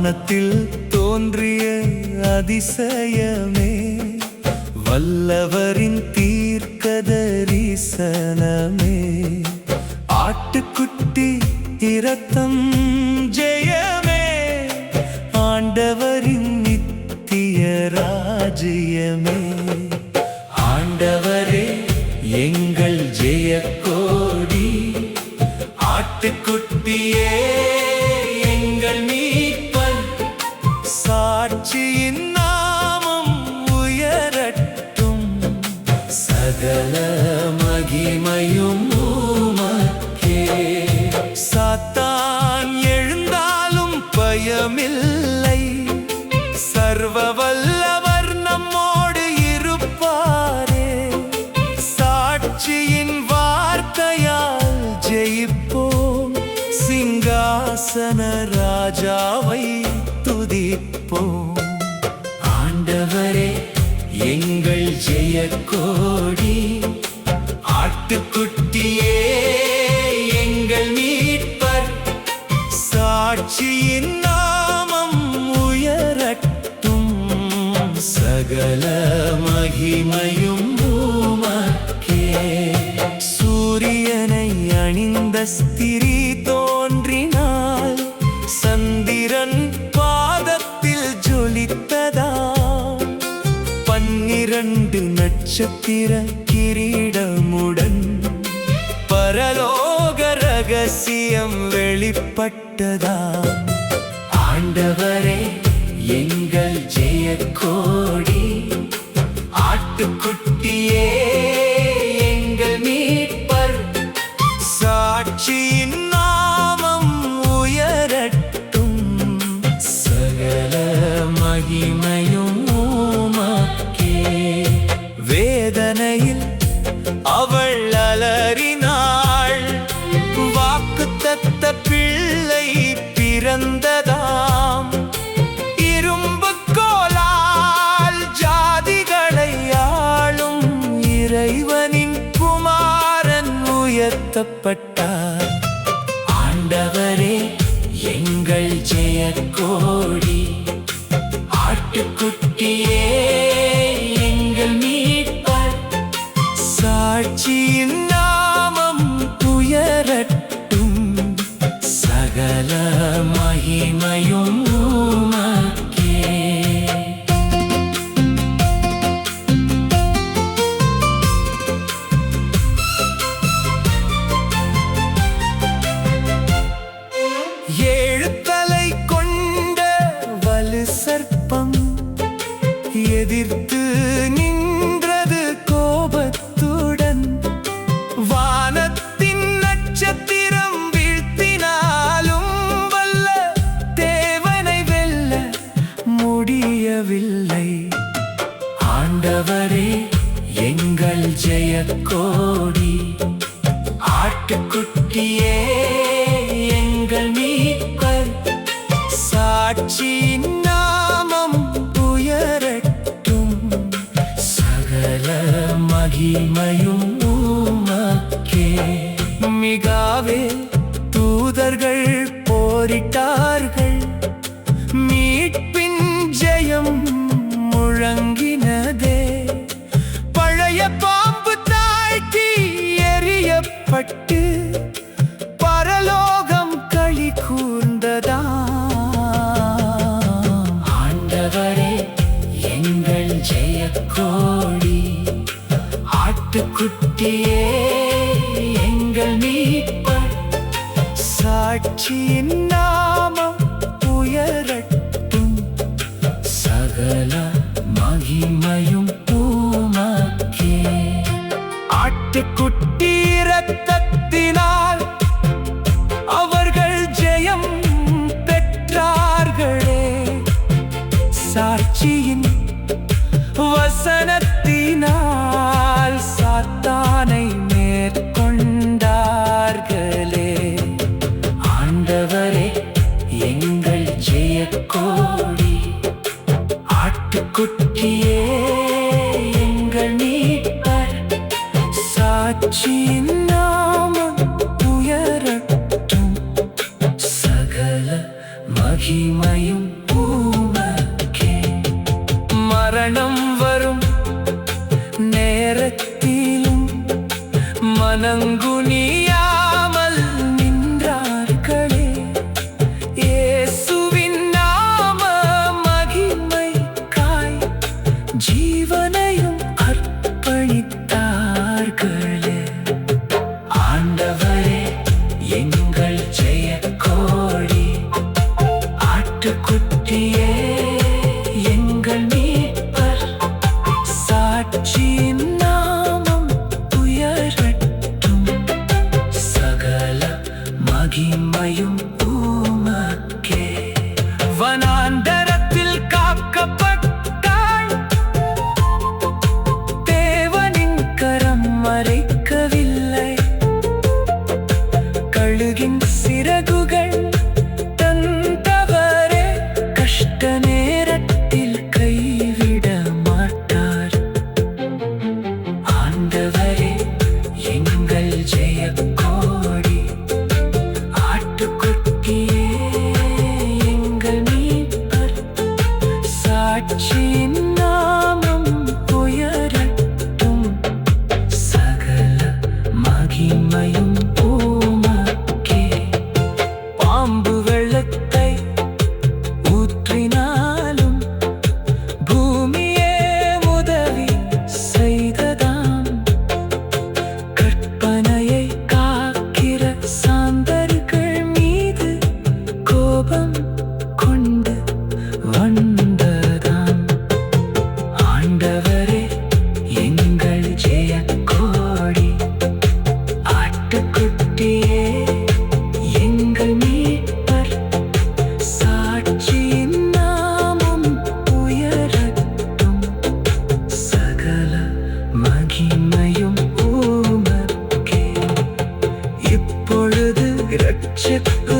வானத்தில் தோன்றிய அதிசயமே, வல்லவரின் தீர்க்க தரிசனமே, ஆட்டுக்குட்டி இரத்தம் ஜெயமே, ஆண்டவரின் நித்திய ராஜ்யமே. ஆண்டவரே எங்கள் ஜெயக்கோடி, ஆட்டுக்குட்டியே எங்கள் மீட்பர், சாட்சியின் நாமம் உயரட்டும், சகல மகிமையும் உமக்கே. சாத்தான் எழுந்தாலும் பயமில்லை, சர்வ வல்லவர் நம்மோடு இருப்பாரே. சாட்சியின் வார்த்தையால் ஜெயிப்போம், சிங்காசன ராஜாவை துதிப்போம். ஆண்டவரே எங்கள் ஜெயக்கோடி, ஆட்டுக்குட்டியே எங்கள் மீட்பர், சாட்சியின் நாமம் உயரட்டும், சகல மகிமையும் உமக்கே. சூரியனை அணிந்த ஸ்திரீ தோன்றினாள், சந்திரன் பாதத்தில் ஜொலித்ததா, 12 நட்சத்திர கிரீடமுடன் பரலோக ரகசியம் வெளிப்பட்டதா. ஆண்டவரே எங்கள் ஜெயக்கோடி, ஆட்டுக்குட்டியே எங்கள் மீட்பர், சாட்சியின் நாமம் உயரட்டும், சகல மகிமையும் உமக்கே. வேதனையில் அவள் அலறினாள், வாக்குத்தத்த பிள்ளை பிறந்ததாம், இரும்பு கோலால் ஜாதிகளை ஆளும் இறைவனின் குமாரன் உயர்த்தப்பட்டார். ஆண்டவரே எங்கள் ஜெயக்கோடி, ஆட்டுக்குட்டியே எங்கள் மீட்பர், சாட்சியின் நாமம் உயரட்டும், சகல மகிமையும் உமக்கே. ஏழு தலை கொண்ட வலு சர்ப்பம் எதிர்த்து நின்றது கோபத்துடன், வானத்தின் நட்சத்திரம் வீழ்த்தினாலும் வல்ல தேவனை வெல்ல முடியவில்லை. ஆண்டவரே எங்கள் ஜெயக்கோடி, ஆட்டுக்குட்டியே எங்கள் மீட்பர், சாட்சியின் நாமம் உயரட்டும், சகல மகிமையும் உமக்கே. மிகாவே தூதர்கள் போரிட்டார்கள், மீட்பின் ஜெயம் முழங்கினதே, பழைய பாம்பு தாழ்த்தி எறியப்பட்டு பரலோகம் களி கூர்ந்ததா. ஆண்டவரே எங்கள் ஜெயக்கோடி, ஆட்டுக்குட்டியே எங்கள் மீட்பர், சாட்சியின் நாமம் உயரட்டும், சகல மகிமையும் உமக்கே. ஆட்டுக்குட்டி இரத்தத்தினால் அவர்கள் ஜெயம் பெற்றார்களே, சாட்சியின் வசனத்தினால் சாத்தானை மேற்கொண்டார்களே. ஆண்டவரே மகிமையும் உமக்கே. வனாந்தரத்தில் காக்கப்பட்டாள், தேவனின் கரம் மறைக்கவில்லை. கழுகின் சிறகுகள் தந்தவரே, கஷ்ட நேரத்தில் கைவிட மாட்டார். ஆண்டவரே எங்கள் ஜெயக்கோடி, ஆட்டுக்குட்டியே எங்கள் மீட்பர். சாட்சியின் நாமம் உயரட்டும், சகல மகிமையும் உமக்கே. பாம்பு வெள்ளத்தை ஊற்றினாலும் பூமியே உதவி செய்ததாம். கற்பனையை காக்கிற சாந்தர்கள் மீது கோபம் கொண்டு வந்ததாம். ஆண்டவரே எங்கள் ஜெயக்கோடி, ஆட்டுக்குட்டியே எங்கள் மீட்பர். சாட்சியின் நாமம் உயரட்டும், சகல மகிமையும் உமக்கே. இப்பொழுது இரட்சிப்பு